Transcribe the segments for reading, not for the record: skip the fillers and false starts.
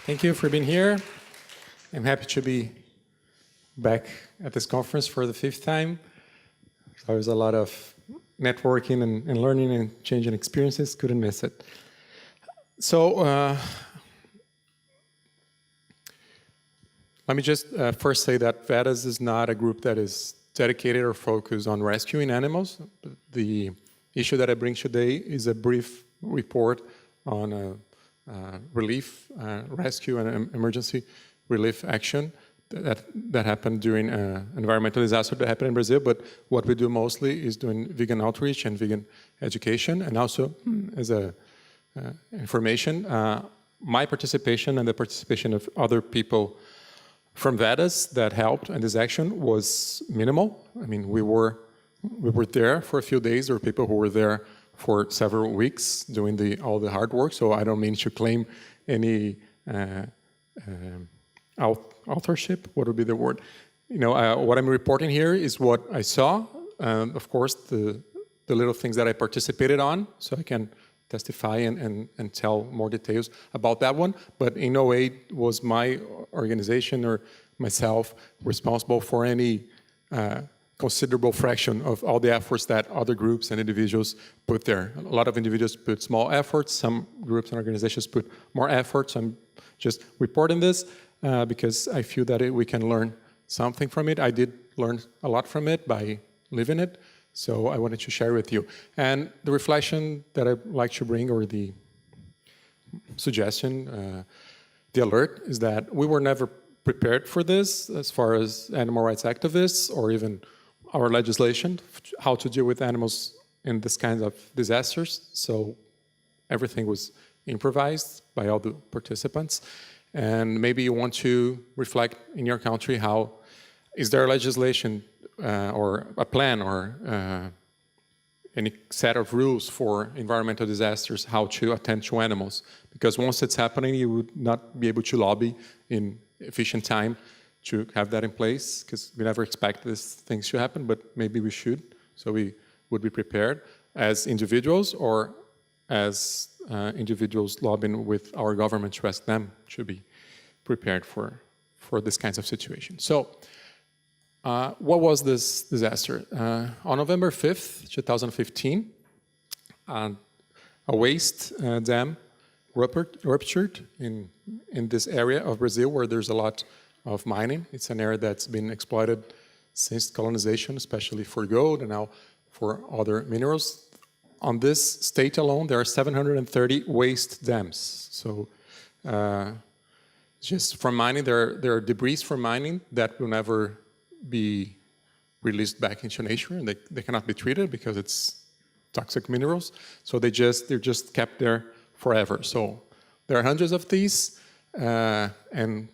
Thank you for being here. I'm happy to be back at this conference for the 5th time. There's a lot of networking and learning and changing experiences. Couldn't miss it. So let me just first say that VEDAS is not a group that is dedicated or focused on rescuing animals. The issue that I bring today is a brief report on relief, rescue, and emergency relief action that happened during an environmental disaster that happened in Brazil. But what we do mostly is doing vegan outreach and vegan education, and also as a information. My participation and the participation of other people from VEDAS that helped in this action was minimal. I mean, we were there for a few days. There were people who were there for several weeks doing all the hard work. So I don't mean to claim any authorship. What would be the word? You know, what I'm reporting here is what I saw. Of course, the little things that I participated on, so I can testify and tell more details about that one. But in no way was my organization or myself responsible for any considerable fraction of all the efforts that other groups and individuals put there. A lot of individuals put small efforts. Some groups and organizations put more efforts. I'm just reporting this because I feel that we can learn something from it. I did learn a lot from it by living it. So I wanted to share with you. And the reflection that I'd like to bring, or the suggestion, the alert, is that we were never prepared for this as far as animal rights activists or even our legislation, how to deal with animals in this kind of disasters. So everything was improvised by all the participants. And maybe you want to reflect in your country how, is there legislation or a plan or any set of rules for environmental disasters, how to attend to animals? Because once it's happening, you would not be able to lobby in efficient time to have that in place, because we never expect these things to happen, but maybe we should. So we would be prepared as individuals or as individuals lobbying with our government to ask them to be prepared for this kinds of situations. So what was this disaster? On November 5th, 2015, a waste dam ruptured in this area of Brazil where there's a lot of mining. It's an area that's been exploited since colonization, especially for gold and now for other minerals. On this state alone, there are 730 waste dams. So just from mining, there are debris from mining that will never be released back into nature, and they cannot be treated because it's toxic minerals. So they're just kept there forever. So there are hundreds of these, and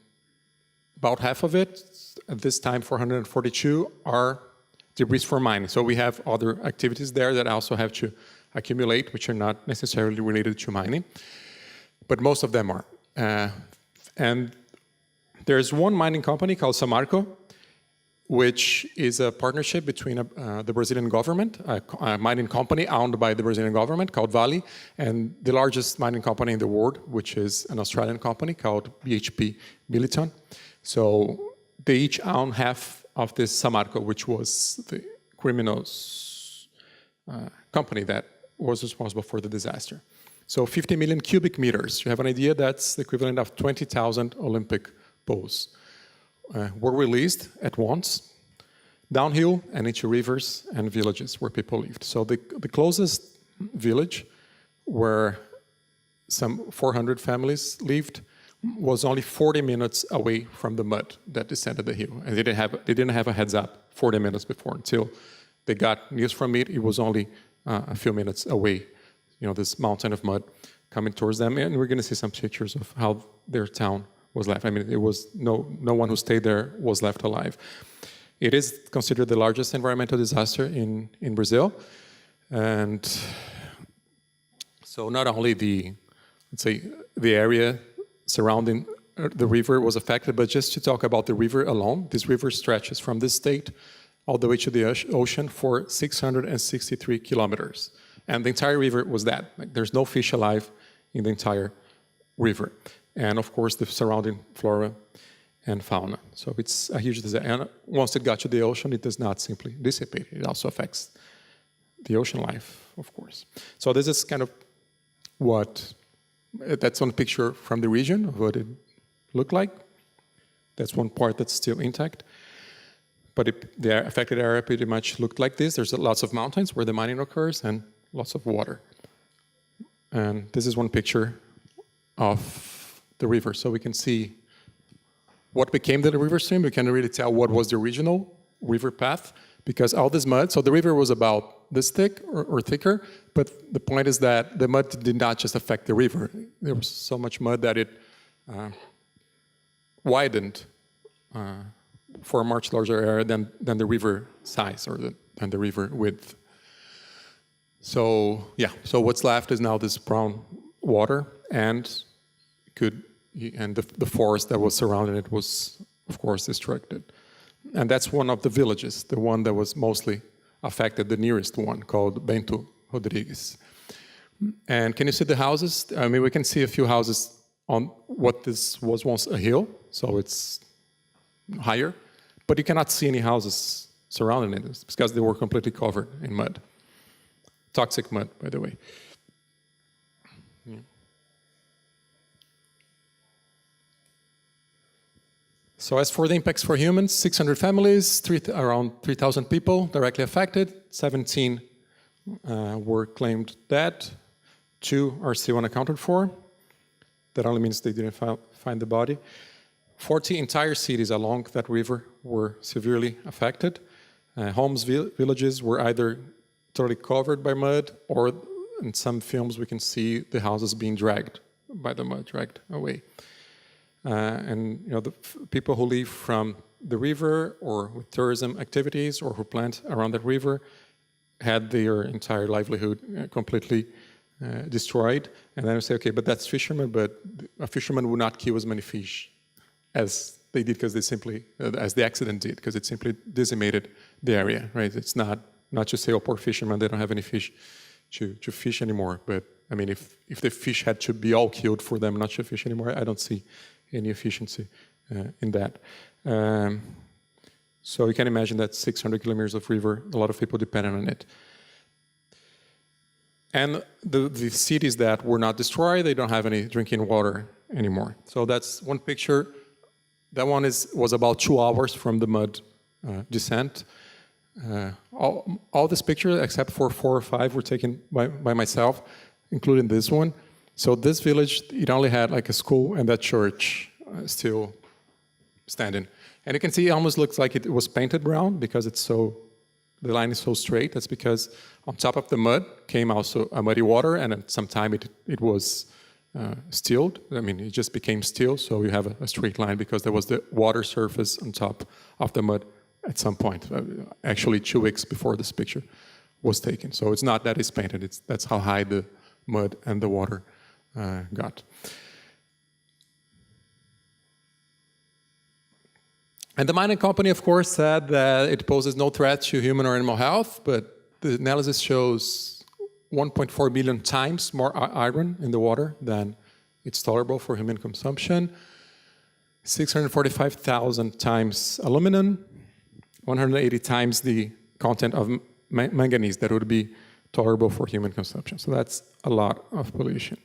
about half of it, at this time 442, are debris from mining. So we have other activities there that also have to accumulate, which are not necessarily related to mining, but most of them are. And there's one mining company called Samarco, which is a partnership between the Brazilian government, a mining company owned by the Brazilian government called Vale, and the largest mining company in the world, which is an Australian company called BHP Billiton. So they each own half of this Samarco, which was the criminals company that was responsible for the disaster. So 50 million cubic meters. You have an idea, that's the equivalent of 20,000 Olympic pools. Were released at once, downhill and into rivers and villages where people lived. So the closest village where some 400 families lived was only 40 minutes away from the mud that descended the hill. And they didn't have a heads up 40 minutes before. Until they got news from it, it was only a few minutes away, you know, this mountain of mud coming towards them. And we're going to see some pictures of how their town was left. I mean, it was no one who stayed there was left alive. It is considered the largest environmental disaster in Brazil. And so not only let's say, the area surrounding the river was affected, but just to talk about the river alone, this river stretches from this state all the way to the ocean for 663 kilometers. And the entire river was that. Like, there's no fish alive in the entire river. and of course the surrounding flora and fauna. So it's a huge disaster. And once it got to the ocean, it does not simply dissipate. It also affects the ocean life, of course. So this is kind of that's one picture from the region of what it looked like. That's one part that's still intact. But the affected area pretty much looked like this. There's lots of mountains where the mining occurs and lots of water. And this is one picture of the river. So we can see what became the river stream. We can really tell what was the original river path, because all this mud, so the river was about this thick or thicker, but the point is that the mud did not just affect the river. There was so much mud that it widened for a much larger area than the river size or than the river width. So yeah, so what's left is now this brown water, and the forest that was surrounding it was, of course, destructed. And that's one of the villages, the one that was mostly affected, the nearest one, called Bento Rodrigues. And can you see the houses? I mean, we can see a few houses on what this was once a hill, so it's higher, but you cannot see any houses surrounding it because they were completely covered in mud. Toxic mud, by the way. So as for the impacts for humans, 600 families, around 3,000 people directly affected, 17 were claimed dead, 2 are still unaccounted for. That only means they didn't find the body. 40 entire cities along that river were severely affected. Homes, villages were either totally covered by mud, or in some films we can see the houses being dragged by the mud, dragged away. And the people who live from the river or with tourism activities or who plant around that river had their entire livelihood completely destroyed. And then we say, okay, but that's fishermen, but a fisherman would not kill as many fish as they did because they simply, as the accident did, because it simply decimated the area, right? It's not to say, oh, poor fishermen, they don't have any fish to fish anymore. But I mean, if the fish had to be all killed for them not to fish anymore, I don't see any efficiency in that. So you can imagine that 600 kilometers of river, a lot of people depended on it. And the cities that were not destroyed, they don't have any drinking water anymore. So that's one picture. That one was about 2 hours from the mud descent. All this pictures, except for 4 or 5, were taken by myself, including this one. So this village, it only had like a school and that church still standing. And you can see it almost looks like it was painted brown because the line is so straight. That's because on top of the mud came also a muddy water, and at some time it was stilled. I mean, it just became still, so you have a straight line because there was the water surface on top of the mud at some point, actually 2 weeks before this picture was taken. So it's not that it's painted, that's how high the mud and the water got. And the mining company, of course, said that it poses no threat to human or animal health, but the analysis shows 1.4 million times more iron in the water than it's tolerable for human consumption, 645,000 times aluminum, 180 times the content of manganese that would be tolerable for human consumption. So that's a lot of pollution.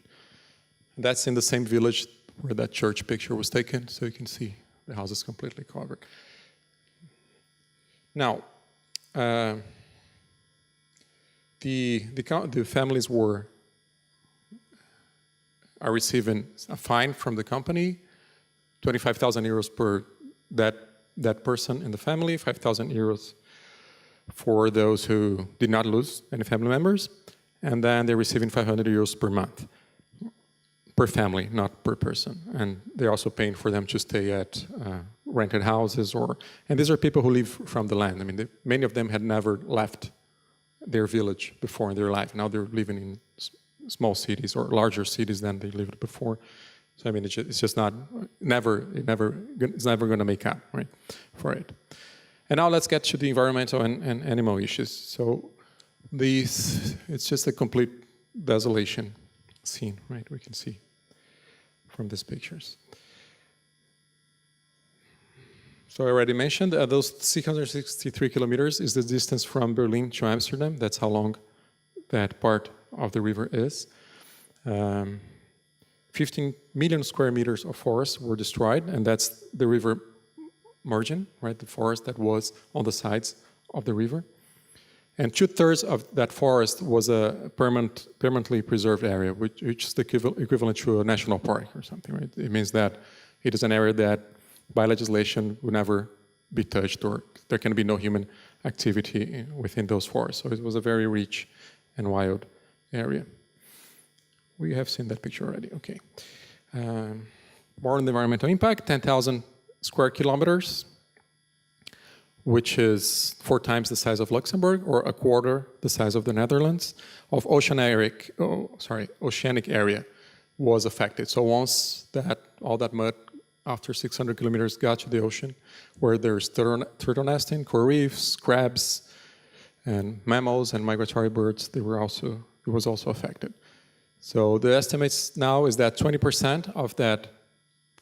That's in the same village where that church picture was taken, so you can see the house is completely covered. Now, the families are receiving a fine from the company, 25,000 euros per that person in the family, 5,000 euros for those who did not lose any family members, and then they're receiving 500 euros per month, per family, not per person. And they're also paying for them to stay at rented houses, and these are people who live from the land. I mean, many of them had never left their village before in their life. Now they're living in small cities or larger cities than they lived before. So I mean, it's just never going to make up, right, for it. And now let's get to the environmental and animal issues. So it's just a complete desolation scene, right? We can see from these pictures. So I already mentioned those 663 kilometers is the distance from Berlin to Amsterdam. That's how long that part of the river is. 15 million square meters of forest were destroyed, and that's the river margin, right? The forest that was on the sides of the river. And 2/3 of that forest was a permanently preserved area, which is the equivalent to a national park or something, right? It means that it is an area that by legislation would never be touched, or there can be no human activity within those forests. So it was a very rich and wild area. We have seen that picture already, okay. More on the environmental impact, 10,000 square kilometers, which is 4 times the size of Luxembourg, or a quarter the size of the Netherlands, of oceanic area was affected. So once all that mud after 600 kilometers got to the ocean, where there's turtle nesting, coral reefs, crabs, and mammals and migratory birds, it was also affected. So the estimates now is that 20% of that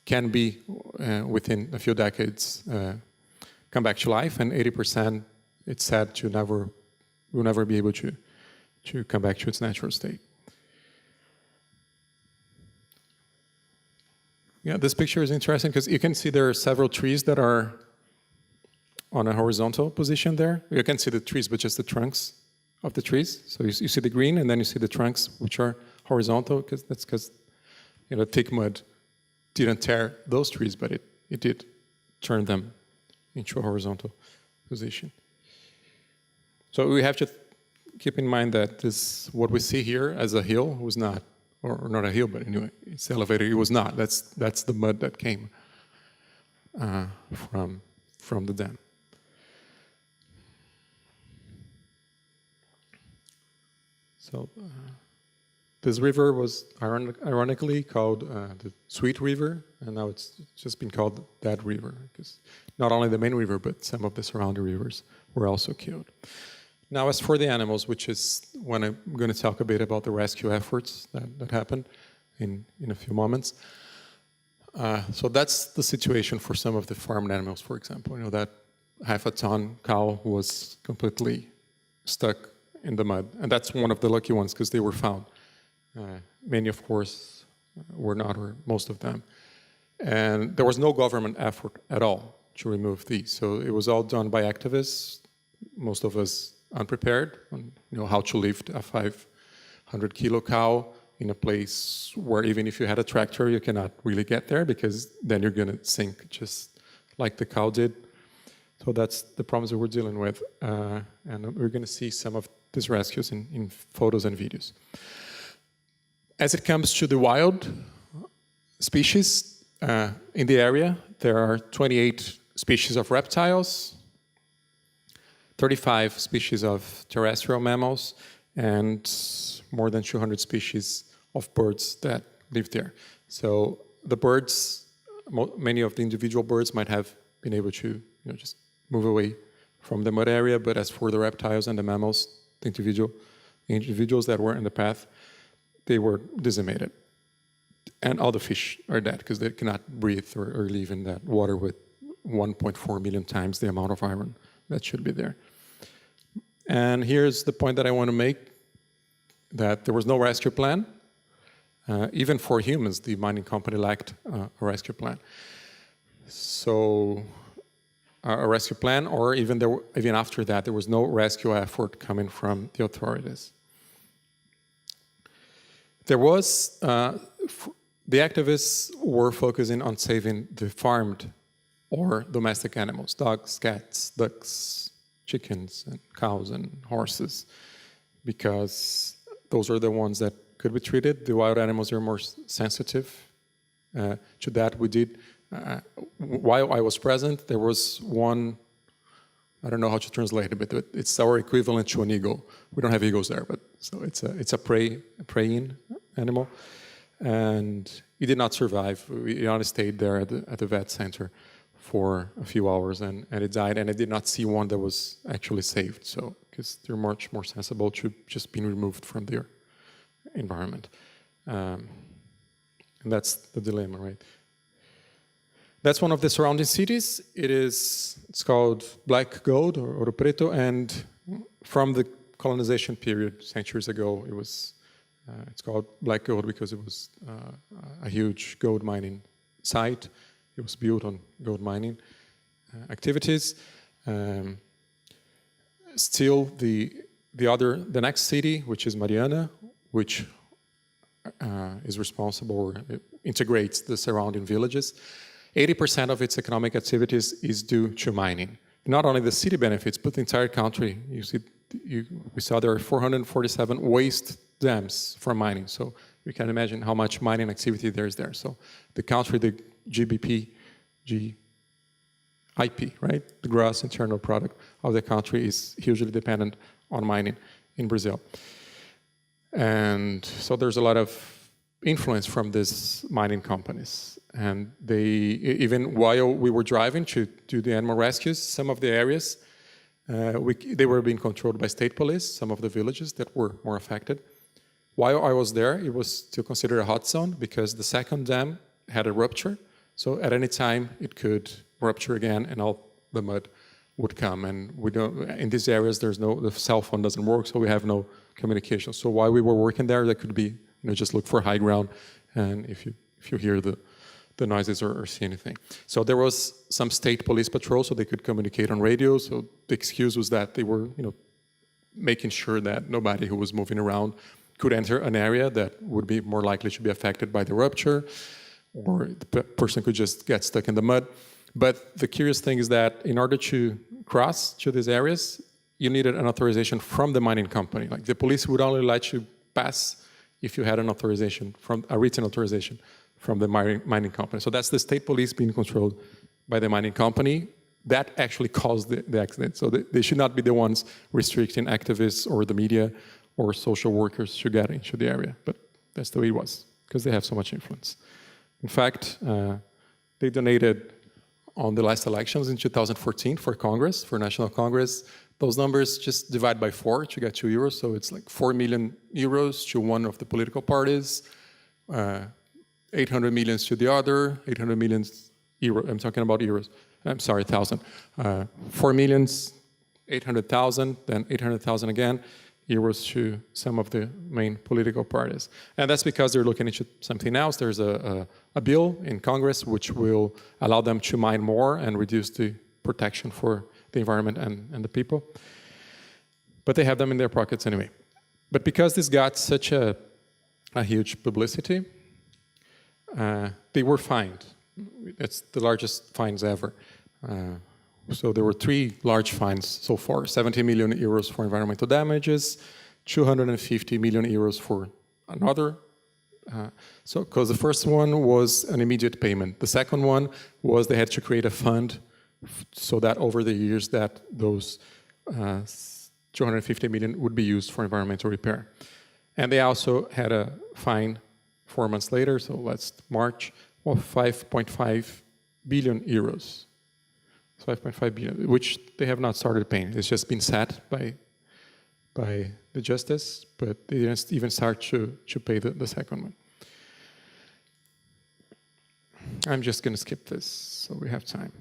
can be, within a few decades, come back to life, and 80% it's said will never be able to come back to its natural state. Yeah, this picture is interesting because you can see there are several trees that are on a horizontal position there. You can see the trees, but just the trunks of the trees. So you see the green, and then you see the trunks, which are horizontal, because that's because thick mud didn't tear those trees, but it did turn them into a horizontal position. So we have to keep in mind that what we see here as a hill was not, or not a hill, but anyway, it's elevated. It was not. That's the mud that came from the dam. So this river was ironically called the Sweet River, and now it's just been called that river, because not only the main river, but some of the surrounding rivers were also killed. Now, as for the animals, which is when I'm going to talk a bit about the rescue efforts that happened in a few moments. So that's the situation for some of the farmed animals, for example. That half-a-ton cow was completely stuck in the mud, and that's one of the lucky ones because they were found. Many, of course, were not, or most of them. And there was no government effort at all to remove these. So it was all done by activists, most of us unprepared on how to lift a 500-kilo cow in a place where even if you had a tractor, you cannot really get there, because then you're going to sink just like the cow did. So that's the problems that we're dealing with. And we're going to see some of these rescues in photos and videos. As it comes to the wild species in the area, there are 28 species of reptiles, 35 species of terrestrial mammals, and more than 200 species of birds that live there. So the birds, many of the individual birds might have been able to just move away from the mud area, but as for the reptiles and the mammals, the individuals that were in the path, they were decimated. And all the fish are dead because they cannot breathe or live in that water with 1.4 million times the amount of iron that should be there. And here's the point that I want to make, that there was no rescue plan. Even for humans, the mining company lacked a rescue plan. So a rescue plan, or even after that, there was no rescue effort coming from the authorities. There was, the activists were focusing on saving the farmed or domestic animals, dogs, cats, ducks, chickens, and cows, and horses, because those are the ones that could be treated. The wild animals are more sensitive to that. We did, while I was present, there was one, I don't know how to translate it, but it's our equivalent to an eagle. We don't have eagles there, but so it's a preying animal, and it did not survive. It only stayed there at the vet center for a few hours, and it died. And I did not see one that was actually saved. So because they're much more sensible to just being removed from their environment. And And that's the dilemma, right? That's one of the surrounding cities. It's called Black Gold or Ouro Preto, and from the colonization period centuries ago, it's called Black Gold because it was a huge gold mining site. It was built on gold mining activities. Still, the next city, which is Mariana, which is responsible or integrates the surrounding villages. 80% of its economic activities is due to mining. Not only the city benefits, but the entire country. We saw there are 447 waste dams for mining. So you can imagine how much mining activity there is there. So the country, the GDP, IP, right? The gross internal product of the country is hugely dependent on mining in Brazil. And so there's a lot of influence from these mining companies. And even while we were driving to do the animal rescues, some of the areas, they were being controlled by state police, some of the villages that were more affected. While I was there, it was still considered a hot zone because the second dam had a rupture. So at any time, it could rupture again and all the mud would come. And we don't, in these areas, the cell phone doesn't work, so we have no communication. So while we were working there, that could be, just look for high ground, and if you hear the noises or see anything. So there was some state police patrol, so they could communicate on radio. So the excuse was that they were, making sure that nobody who was moving around could enter an area that would be more likely to be affected by the rupture, or the person could just get stuck in the mud. But the curious thing is that in order to cross to these areas, you needed an authorization from the mining company. Like the police would only let you pass if you had an authorization, from a written authorization from the mining company. So that's the state police being controlled by the mining company. That actually caused the accident. So they should not be the ones restricting activists or the media or social workers to get into the area. But that's the way it was, because they have so much influence. In fact, they donated on the last elections in 2014 for Congress, for National Congress. Those numbers just divide by 4 to get €2. So it's like 4 million euros to one of the political parties, 800 million to the other, 800 million euro. I'm talking about euros. I'm sorry, 1,000. 4 million, 800,000, then 800,000 again, euros to some of the main political parties. And that's because they're looking into something else. There's a bill in Congress which will allow them to mine more and reduce the protection for the environment and the people. But they have them in their pockets anyway. But because this got such a huge publicity, they were fined. It's the largest fines ever. So there were 3 large fines so far: 70 million euros for environmental damages, 250 million euros for another. So, because the first one was an immediate payment. The second one was they had to create a fund so that over the years that those 250 million would be used for environmental repair. And they also had a fine 4 months later, so last March, of 5.5 billion euros. 5.5 billion, which they have not started paying. It's just been set by the justice, but they didn't even start to pay the second one. I'm just going to skip this, so we have time.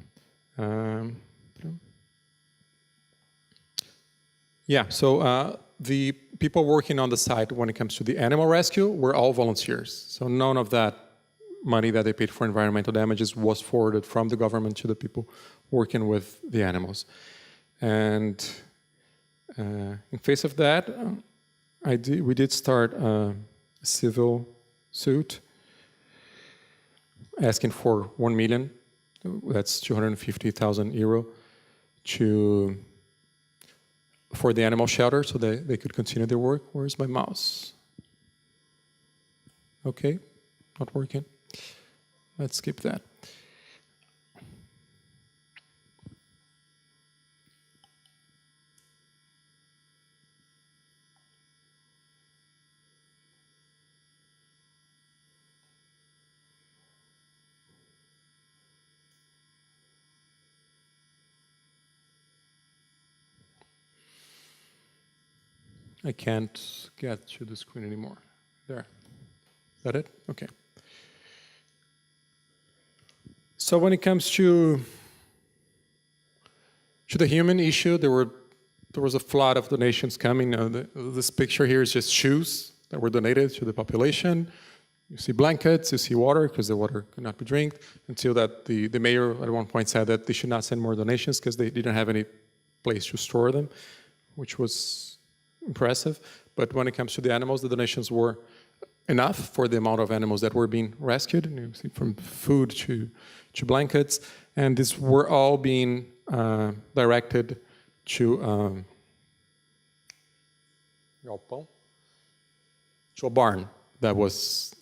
So the people working on the site when it comes to the animal rescue were all volunteers. So none of that money that they paid for environmental damages was forwarded from the government to the people working with the animals. And in face of that, we did start a civil suit asking for 1 million, that's 250,000 euro, for the animal shelter so they could continue their work. Where's my mouse? Okay, not working. Let's skip that. I can't get to the screen anymore. There. Is that it? Okay. So when it comes to the human issue, there was a flood of donations coming. This picture here is just shoes that were donated to the population. You see blankets, you see water, because the water could not be drank, until that the mayor at one point said that they should not send more donations because they didn't have any place to store them, which was impressive. But when it comes to the animals, the donations were enough for the amount of animals that were being rescued, and you see from food to blankets, and these were all being directed to a barn that was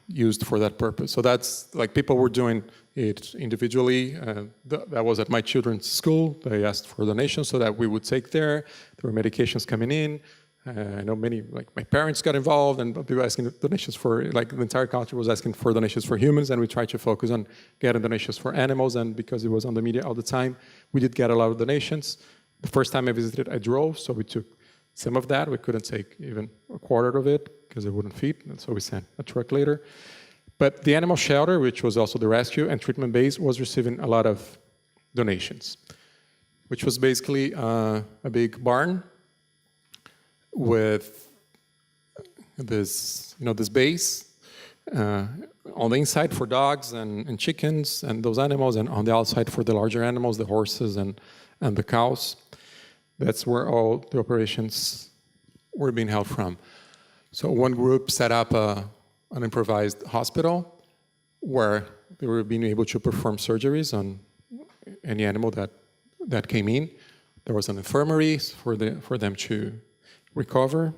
used for that purpose. So that's like people were doing it individually. That was at my children's school. They asked for donations so that we would take there. There were medications coming in. I know many, like my parents got involved, and people asking donations for, like the entire country was asking for donations for humans, and we tried to focus on getting donations for animals, and because it was on the media all the time, we did get a lot of donations. The first time I visited, I drove, so we took some of that. We couldn't take even a quarter of it because it wouldn't fit, and so we sent a truck later. But the animal shelter, which was also the rescue and treatment base, was receiving a lot of donations, which was basically a big barn with this, this base on the inside for dogs and chickens and those animals, and on the outside for the larger animals, the horses and the cows. That's where all the operations were being held from. So one group set up an improvised hospital where they were being able to perform surgeries on any animal that came in. There was an infirmary for them to recover.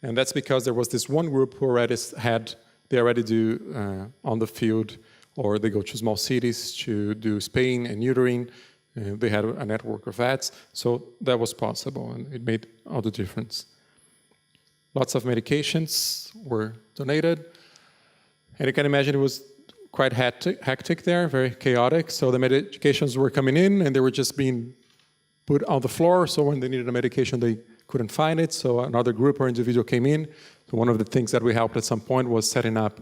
And that's because there was this one group who they already do on the field, or they go to small cities to do spaying and neutering. They had a network of vets, so that was possible, and it made all the difference. Lots of medications were donated, and you can imagine it was quite hectic there, very chaotic. So the medications were coming in, and they were just being put on the floor, so when they needed a medication, they couldn't find it, so another group or individual came in. So one of the things that we helped at some point was setting up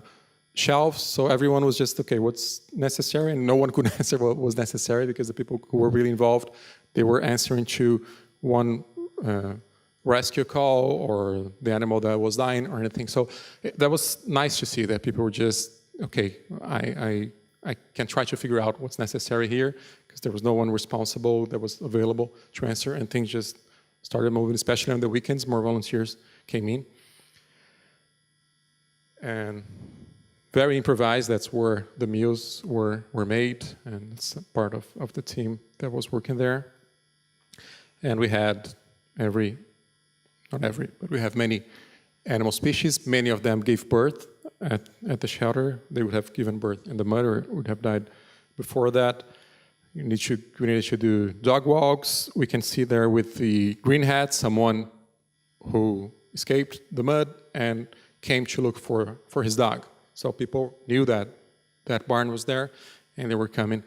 shelves, so everyone was just, okay, what's necessary? And no one could answer what was necessary because the people who were really involved, they were answering to one rescue call or the animal that was dying or anything. So that was nice to see that people were just, okay, I can try to figure out what's necessary here, because there was no one responsible that was available to answer, and things just started moving, especially on the weekends. More volunteers came in. And very improvised, that's where the meals were made, and it's part of the team that was working there. And we had but we have many animal species. Many of them gave birth at the shelter. They would have given birth in the mud or would have died before that. We needed to do dog walks. We can see there with the green hat, someone who escaped the mud and came to look for his dog. So people knew that that barn was there, and they were coming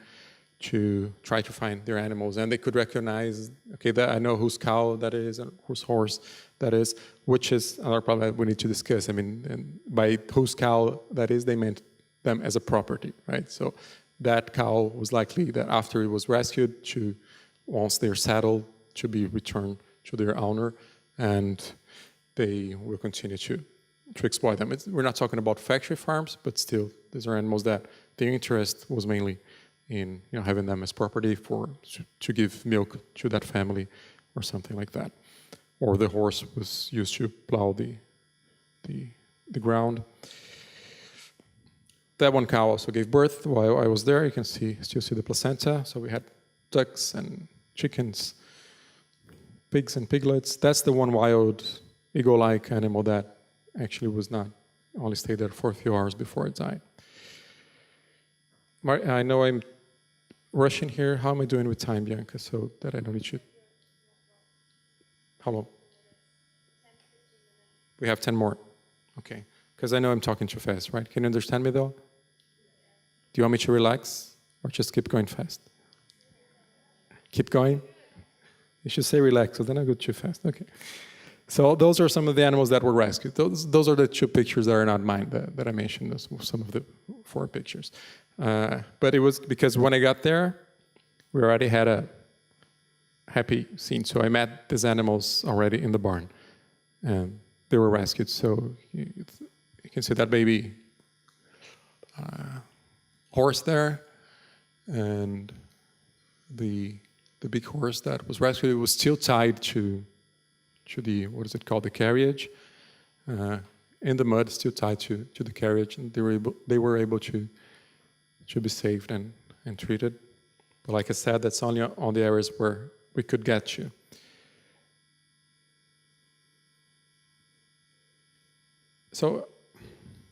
to try to find their animals. And they could recognize, okay, I know whose cow that is and whose horse that is, which is another problem that we need to discuss. I mean, and by whose cow that is, they meant them as a property, right? So that cow was likely that after it was rescued, once they're saddled, to be returned to their owner, and they will continue to exploit them. We're not talking about factory farms, but still, these are animals that their interest was mainly in having them as property to give milk to that family or something like that. Or the horse was used to plow the ground. That one cow also gave birth while I was there. You can still see the placenta. So we had ducks and chickens, pigs and piglets. That's the one wild eagle-like animal that actually was not, only stayed there for a few hours before it died. I know I'm rushing here. How am I doing with time, Bianca, so that I don't need you? How long? We have 10 more. Okay. Because I know I'm talking too fast, right? Can you understand me, though? Do you want me to relax or just keep going fast? Keep going? You should say relax, so then I go too fast. Okay. So those are some of the animals that were rescued. Those are the 2 pictures that are not mine that I mentioned. Those were some of the 4 pictures. But it was because when I got there, we already had a happy scene. So I met these animals already in the barn, and they were rescued. So you can see that baby horse there, and the big horse that was rescued, it was still tied to the, what is it called, the carriage, in the mud, still tied to the carriage, and they were able to be saved and treated. But like I said, that's only on the areas where we could get to. So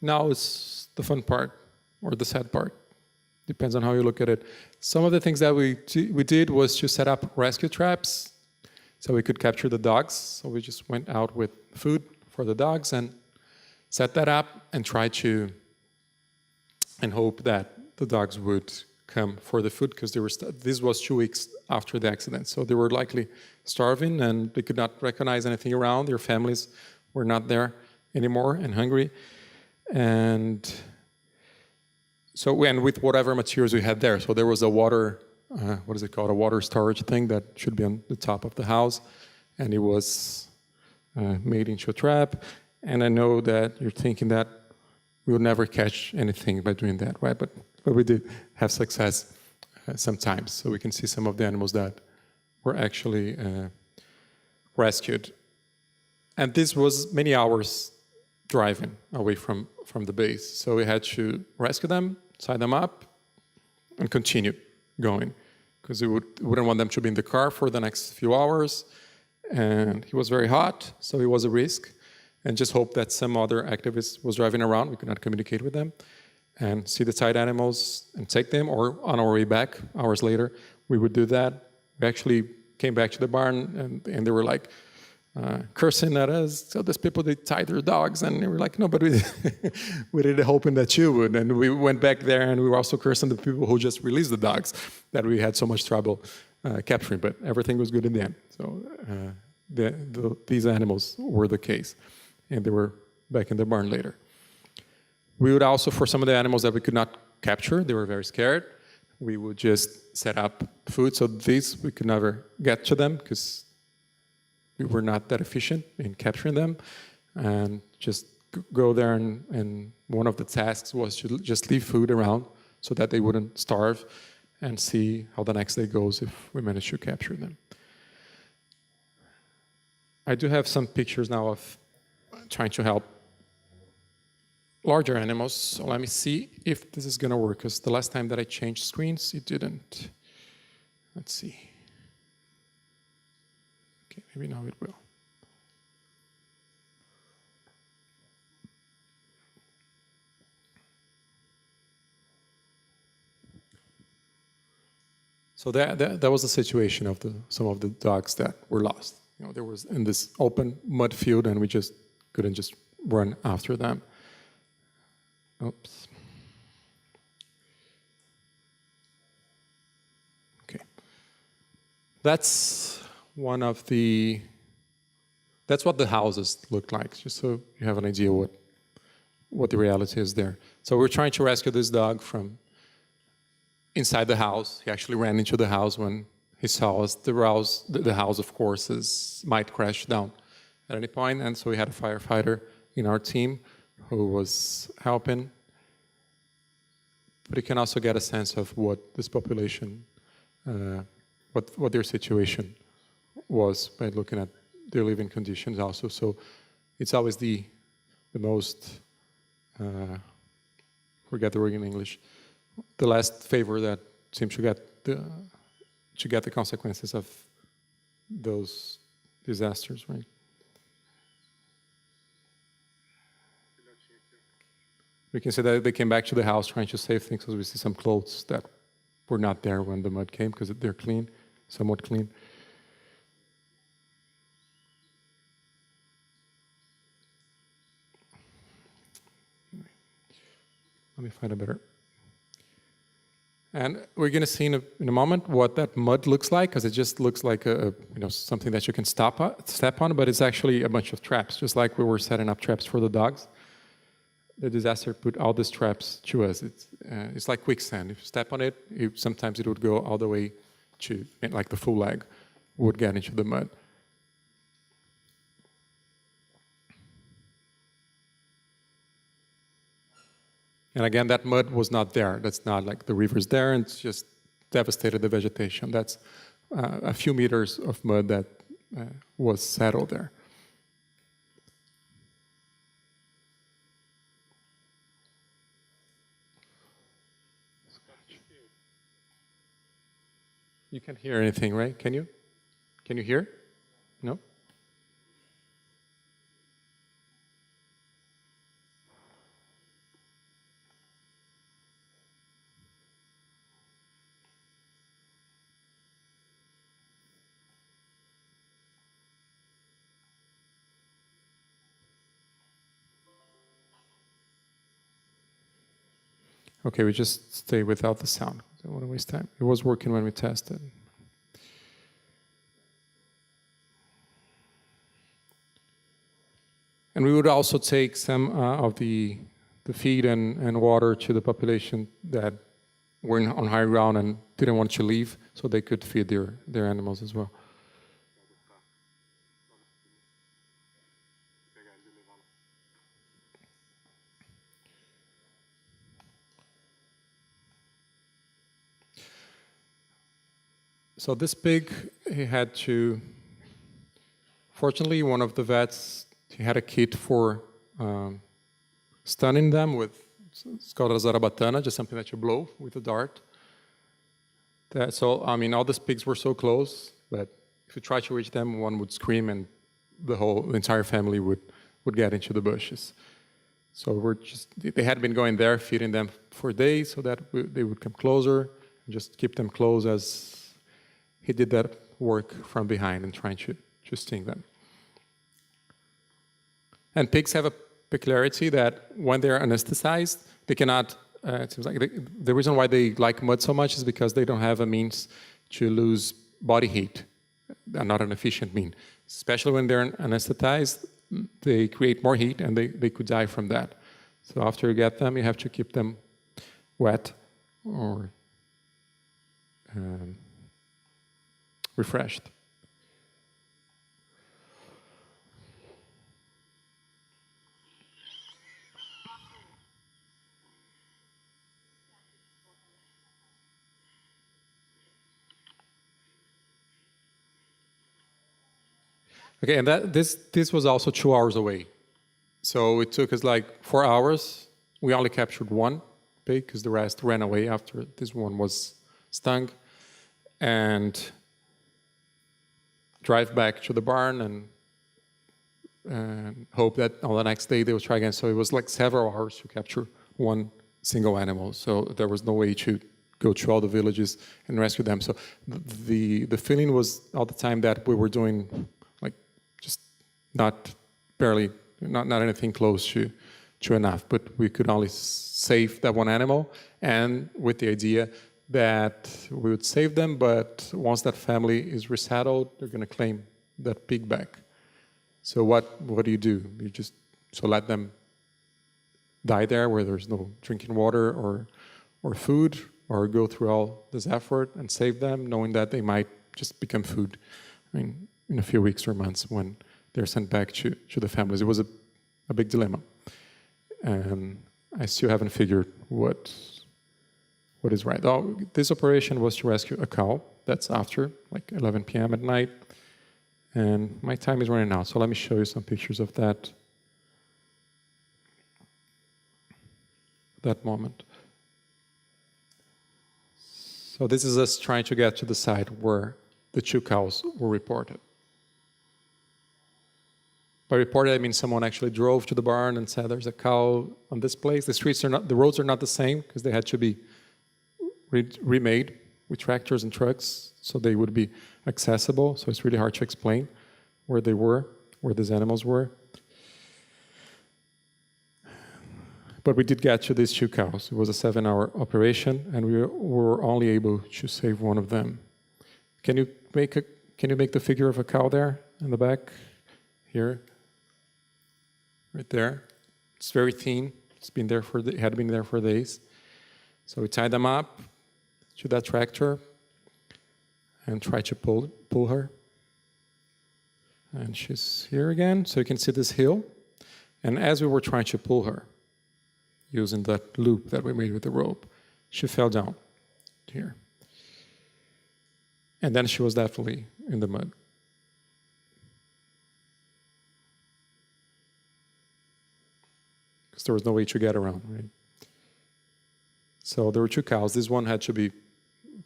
now is the fun part, or the sad part. Depends on how you look at it. Some of the things that we did was to set up rescue traps so we could capture the dogs. So we just went out with food for the dogs and set that up and tried to, and hope that the dogs would come for the food, because this was 2 weeks after the accident. So they were likely starving and they could not recognize anything around. Their families were not there anymore and hungry. And so, and with whatever materials we had there. So there was a water, what is it called? A water storage thing that should be on the top of the house. And it was made into a trap. And I know that you're thinking that we would never catch anything by doing that, right? But we did have success sometimes. So we can see some of the animals that were actually rescued. And this was many hours driving away from the base. So we had to rescue them, tie them up, and continue going, because we wouldn't want them to be in the car for the next few hours. And it was very hot, so it was a risk. And just hope that some other activist was driving around. We could not communicate with them, and see the tied animals and take them, or on our way back, hours later, we would do that. We actually came back to the barn, and they were like cursing at us. So these people, they tied their dogs, and we were like, no, but we did hoping that you would. And we went back there, and we were also cursing the people who just released the dogs that we had so much trouble capturing, but everything was good in the end. So these animals were the case, and they were back in the barn later. We would also, for some of the animals that we could not capture, they were very scared, we would just set up food. So these, we could never get to them because we were not that efficient in capturing them. And just go there, and one of the tasks was to just leave food around so that they wouldn't starve, and see how the next day goes if we manage to capture them. I do have some pictures now of trying to help larger animals. So let me see if this is going to work, because the last time that I changed screens, it didn't. Let's see. Okay, maybe now it will. So that was the situation of some of the dogs that were lost. You know, there was in this open mud field, and we just couldn't just run after them. Oops. Okay. That's one of the. That's what the houses look like, just so you have an idea what the reality is there. So we're trying to rescue this dog from inside the house. He actually ran into the house when he saw us. The house, of course, might crash down at any point, and so we had a firefighter in our team who was helping. But you can also get a sense of what this population, what their situation was by looking at their living conditions also. So it's always the most, forget the word in English, the last favor that seems to get the consequences of those disasters, right? We can say that they came back to the house trying to save things, because we see some clothes that were not there when the mud came, because they're clean, somewhat clean. Let me find a better. And we're going to see in a moment what that mud looks like, because it just looks like something that you can step on, but it's actually a bunch of traps, just like we were setting up traps for the dogs. The disaster put all these traps to us. It's like quicksand. If you step on it, sometimes it would go all the way to, like the full leg would get into the mud. And again, that mud was not there. That's not like the river's there, and it's just devastated the vegetation. That's a few meters of mud that was settled there. You can't hear anything, right? Can you? Can you hear? No? Okay, we just stay without the sound. I don't want to waste time. It was working when we tested. And we would also take some of the feed and water to the population that were on high ground and didn't want to leave, so they could feed their animals as well. So this pig, he had to, fortunately, one of the vets, he had a kit for stunning them with, it's called a zarabatana, just something that you blow with a dart. So, I mean, all these pigs were so close, but if you try to reach them, one would scream and the entire family would get into the bushes. So they had been going there, feeding them for days so that they would come closer, and just keep them close as he did that work from behind and trying to sting them. And pigs have a peculiarity that when they're anesthetized, they cannot, it seems like the reason why they like mud so much is because they don't have a means to lose body heat, not an efficient mean. Especially when they're anesthetized, they create more heat and they could die from that. So after you get them, you have to keep them wet or refreshed. Okay, and this was also 2 hours away. So it took us like 4 hours. We only captured one pig because the rest ran away after this one was stung. And drive back to the barn and hope that on the next day they will try again. So it was like several hours to capture one single animal. So there was no way to go to all the villages and rescue them. So the feeling was all the time that we were doing like just not anything close to enough, but we could only save that one animal, and with the idea that we would save them, but once that family is resettled, they're going to claim that pig back. So what do? You just let them die there where there's no drinking water or food, or go through all this effort and save them, knowing that they might just become food in a few weeks or months when they're sent back to the families. It was a big dilemma. And I still haven't figured what is right. This operation was to rescue a cow. That's after like 11 p.m. at night. And my time is running out, so let me show you some pictures of that moment. So this is us trying to get to the site where the 2 cows were reported. By reported, I mean someone actually drove to the barn and said there's a cow on this place. The roads are not the same because they had to be remade with tractors and trucks so they would be accessible. So it's really hard to explain where they were, where these animals were. but we did get to these 2 cows. It was a 7-hour operation, and we were only able to save one of them. Can you make the figure of a cow there in the back? Here, right there. It's very thin. It had been there for days. So we tied them up to that tractor and tried to pull her. And she's here again, so you can see this hill. And as we were trying to pull her, using that loop that we made with the rope, she fell down here. And then she was definitely in the mud. Because there was no way to get around, right? So there were 2 cows. This one had to be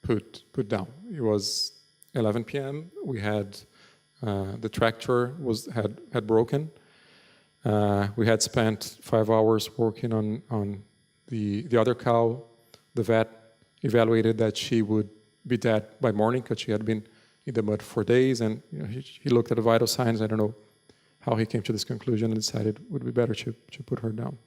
put down. It was 11 p.m. We had the tractor had broken. We had spent 5 hours working on the other cow. The vet evaluated that she would be dead by morning because she had been in the mud for days, and he looked at the vital signs. I don't know how he came to this conclusion and decided it would be better to put her down.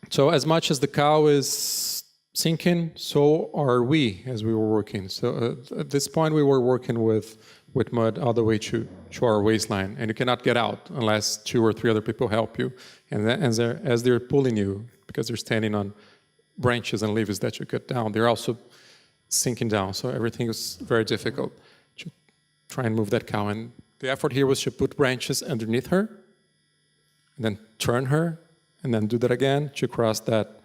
So as much as the cow is sinking, so are we as we were working. So at this point, we were working with mud all the way to our waistline, and you cannot get out unless 2 or 3 other people help you. And then, as they're pulling you, because they're standing on branches and leaves that you cut down, they're also sinking down. So everything is very difficult to try and move that cow. And the effort here was to put branches underneath her, and then turn her, and then do that again to cross that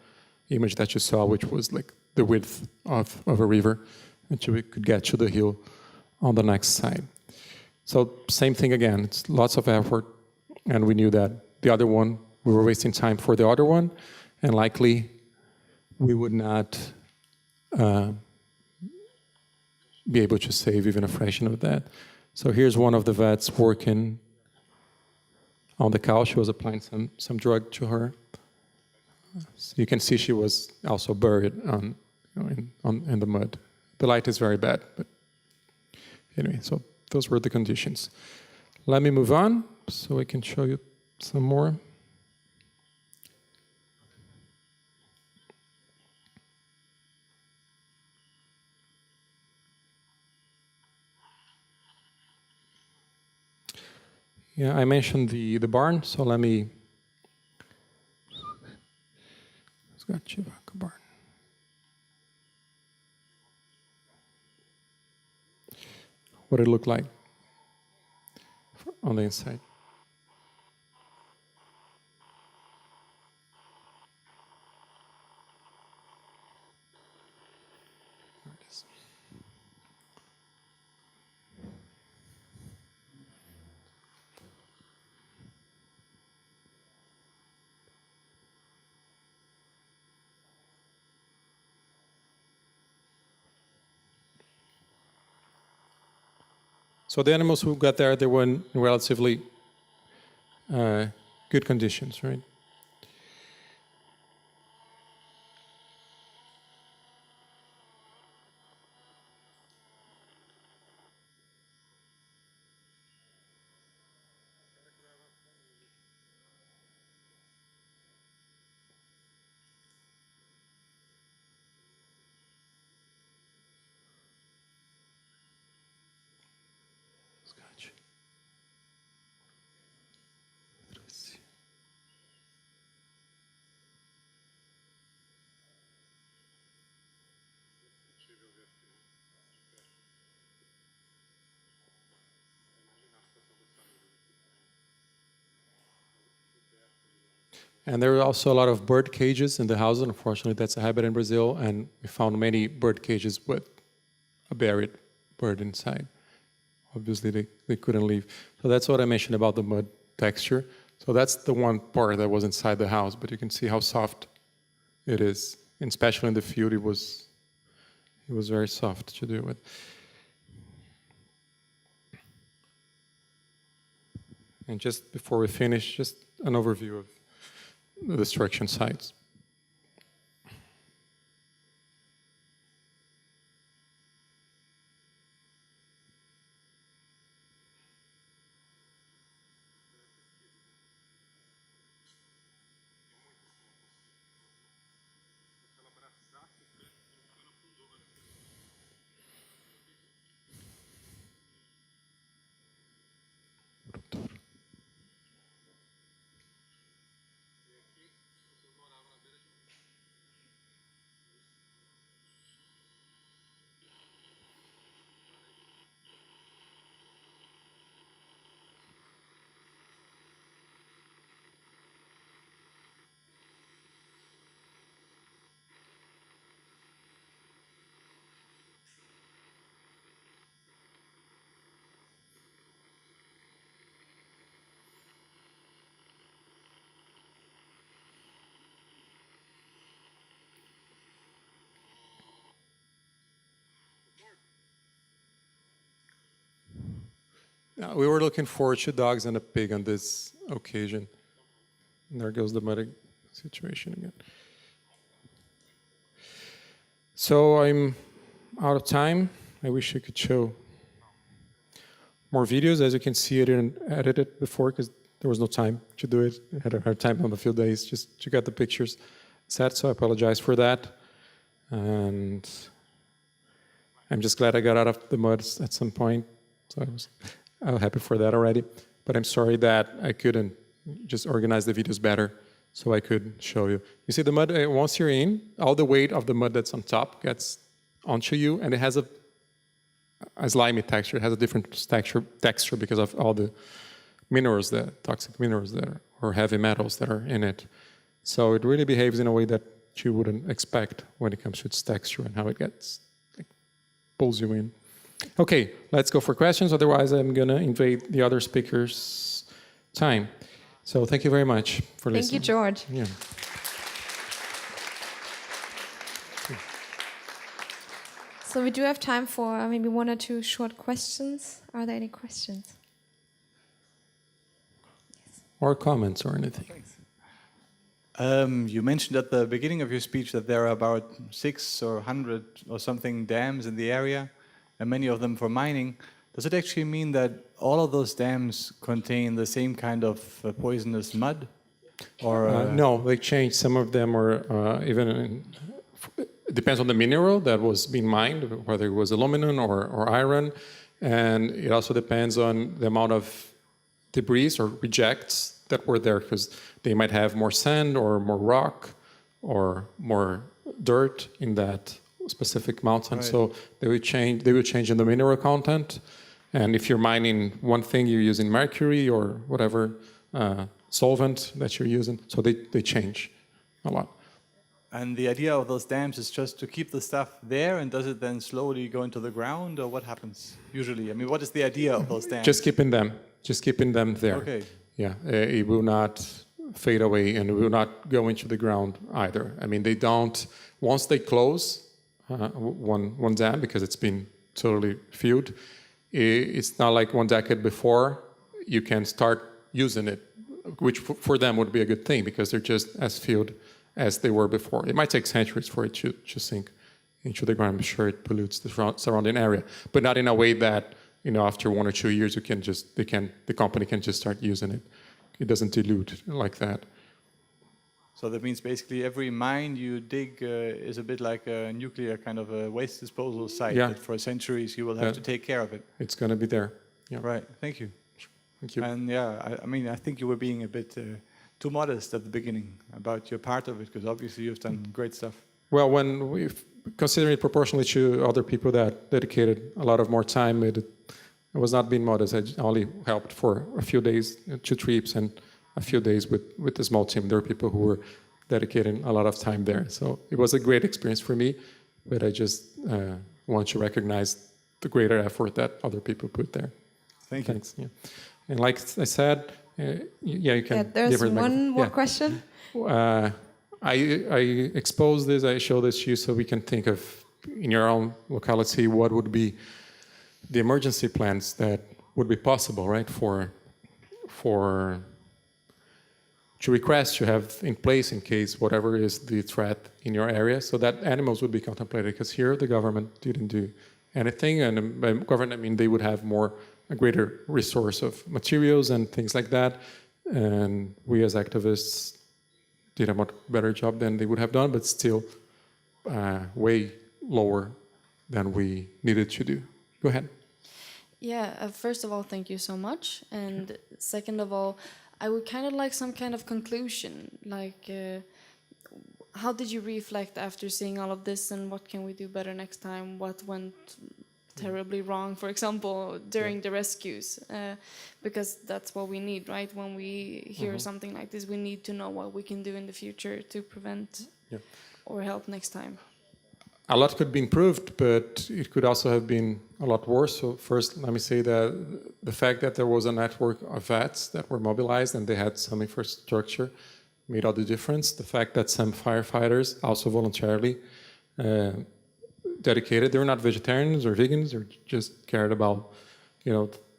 image that you saw, which was like the width of a river, until we could get to the hill on the next side. So same thing again, it's lots of effort, and we knew that the other one, we were wasting time for the other one, and likely we would not be able to save even a fraction of that. So here's one of the vets working on the cow. She was applying some drug to her. So you can see she was also buried in the mud. The light is very bad, but anyway, so those were the conditions. Let me move on so I can show you some more. Yeah, I mentioned the barn, so let me. It's got Chivaka barn. What it looked like on the inside. There it is. So the animals who got there, they were in relatively good conditions, right? And there are also a lot of bird cages in the houses. Unfortunately, that's a habit in Brazil, and we found many bird cages with a buried bird inside. Obviously, they couldn't leave. So that's what I mentioned about the mud texture. So that's the one part that was inside the house, but you can see how soft it is. And especially in the field, it was very soft to do with. And just before we finish, just an overview of the destruction sites. We were looking for 2 dogs and a pig on this occasion. And there goes the mud situation again. So I'm out of time. I wish I could show more videos. As you can see, I didn't edit it before because there was no time to do it. I had a hard time on a few days just to get the pictures set, so I apologize for that. And I'm just glad I got out of the mud at some point. So I was happy for that already. But I'm sorry that I couldn't just organize the videos better so I could show you. You see the mud, once you're in, all the weight of the mud that's on top gets onto you, and it has a slimy texture. It has a different texture because of all the minerals, the toxic minerals that are, or heavy metals that are in it. So it really behaves in a way that you wouldn't expect when it comes to its texture and how it gets, like, pulls you in. Okay, let's go for questions. Otherwise, I'm going to invade the other speakers' time. So thank you very much for listening. Thank you, George. Yeah. So we do have time for maybe 1 or 2 short questions. Are there any questions? Or comments or anything. You mentioned at the beginning of your speech that there are about 600 or 100 or something dams in the area, and many of them for mining. Does it actually mean that all of those dams contain the same kind of poisonous mud? Or no, they changed. Some of them are it depends on the mineral that was being mined, whether it was aluminum or iron. And it also depends on the amount of debris or rejects that were there, because they might have more sand or more rock or more dirt in that specific mountain. Right. So they will change in the mineral content. And if you're mining one thing, you're using mercury or whatever solvent that you're using. So they change a lot. And the idea of those dams is just to keep the stuff there, and does it then slowly go into the ground, or what happens usually? I mean, what is the idea of those dams? Just keeping them there. Okay. Yeah, it will not fade away, and it will not go into the ground either. I mean, they don't, once they close one dam, because it's been totally filled, it's not like 1 decade before you can start using it, which for them would be a good thing, because they're just as filled as they were before. It might take centuries for it to sink into the ground. I'm sure it pollutes the surrounding area, but not in a way that, after 1 or 2 years, the company can just start using it. It doesn't dilute like that. So that means basically every mine you dig is a bit like a nuclear kind of a waste disposal site. Yeah. That for centuries you will have to take care of it. It's going to be there. Yeah. Right. Thank you. Thank you. And yeah, I think you were being a bit too modest at the beginning about your part of it, because obviously you've done great stuff. Well, when we consider it proportionally to other people that dedicated a lot of more time, it was not being modest. I only helped for a few days, 2 trips, and a few days with a small team. There were people who were dedicating a lot of time there. So it was a great experience for me, but I just want to recognize the greater effort that other people put there. Thank you. Thanks. Yeah. And like I said, you can. Yeah, there's give her the one more yeah. question. I expose this, I show this to you so we can think of, in your own locality, what would be the emergency plans that would be possible, right, to request to have in place in case whatever is the threat in your area, so that animals would be contemplated. Because here the government didn't do anything, and by government I mean they would have a greater resource of materials and things like that, and we as activists did a much better job than they would have done, but still way lower than we needed to do. Go ahead. Yeah, first of all, thank you so much. And second of all, I would kind of like some kind of conclusion. Like, how did you reflect after seeing all of this, and what can we do better next time? What went terribly wrong, for example, during the rescues? Because that's what we need, right? When we hear something like this, we need to know what we can do in the future to prevent or help next time. A lot could be improved, but it could also have been a lot worse. So first, let me say that the fact that there was a network of vets that were mobilized and they had some infrastructure made all the difference. The fact that some firefighters also voluntarily dedicated, they were not vegetarians or vegans, or just cared about,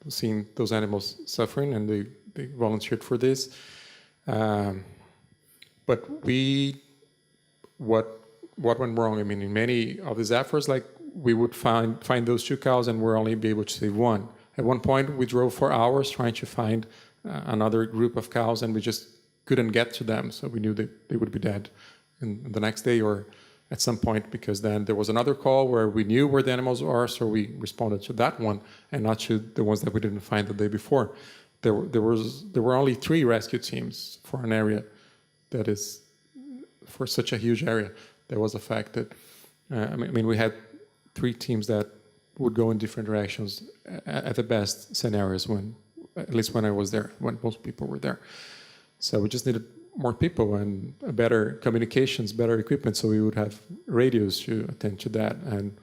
seeing those animals suffering, and they volunteered for this. But what went wrong? I mean, in many of these efforts, like we would find those 2 cows and we're only be able to save 1. At one point, we drove for hours trying to find another group of cows, and we just couldn't get to them. So we knew that they would be dead in the next day or at some point, because then there was another call where we knew where the animals are, so we responded to that one and not to the ones that we didn't find the day before. There were only 3 rescue teams for an area that is, for such a huge area, that was affected. I mean, we had 3 teams that would go in different directions at the best scenarios, at least when I was there, when most people were there. So we just needed more people and better communications, better equipment, so we would have radios to attend to that. And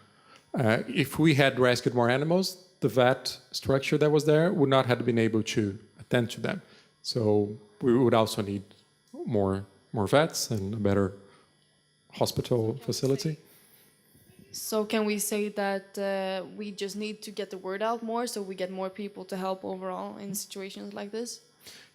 if we had rescued more animals, the vet structure that was there would not have been able to attend to them. So we would also need more vets and a better hospital facility. So can we say that we just need to get the word out more, so we get more people to help overall in situations like this?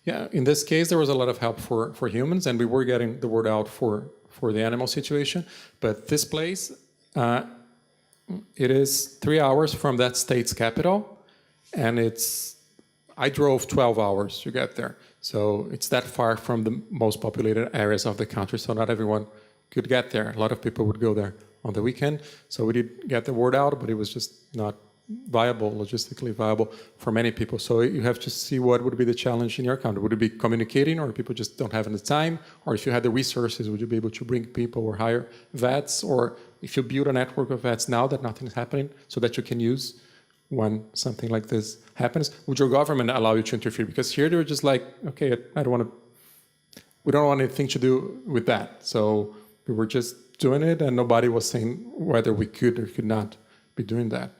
Yeah, in this case, there was a lot of help for humans, and we were getting the word out for the animal situation. But this place, it is 3 hours from that state's capital, and I drove 12 hours to get there. So it's that far from the most populated areas of the country, so not everyone could get there. A lot of people would go there on the weekend. So we did get the word out, but it was just not viable, logistically viable for many people. So you have to see what would be the challenge in your country. Would it be communicating, or people just don't have the time? Or if you had the resources, would you be able to bring people or hire vets? Or if you build a network of vets now that nothing is happening, so that you can use when something like this happens, would your government allow you to interfere? Because here they're just like, okay, we don't want anything to do with that. So we were just doing it, and nobody was saying whether we could or could not be doing that.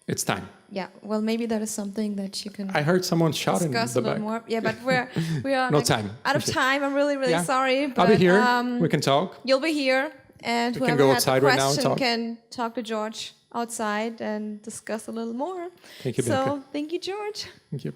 It's time. Yeah, well, maybe that is something that you can I heard someone shouting in discuss the a little back. more. Yeah, but we are No like time. out of time. I'm really Yeah. sorry. But, I'll be here. We can talk. You'll be here, and We can whoever go has a outside right now and question talk. can talk to George outside and discuss a little more. Thank you, Bianca. So, thank you, George. Thank you.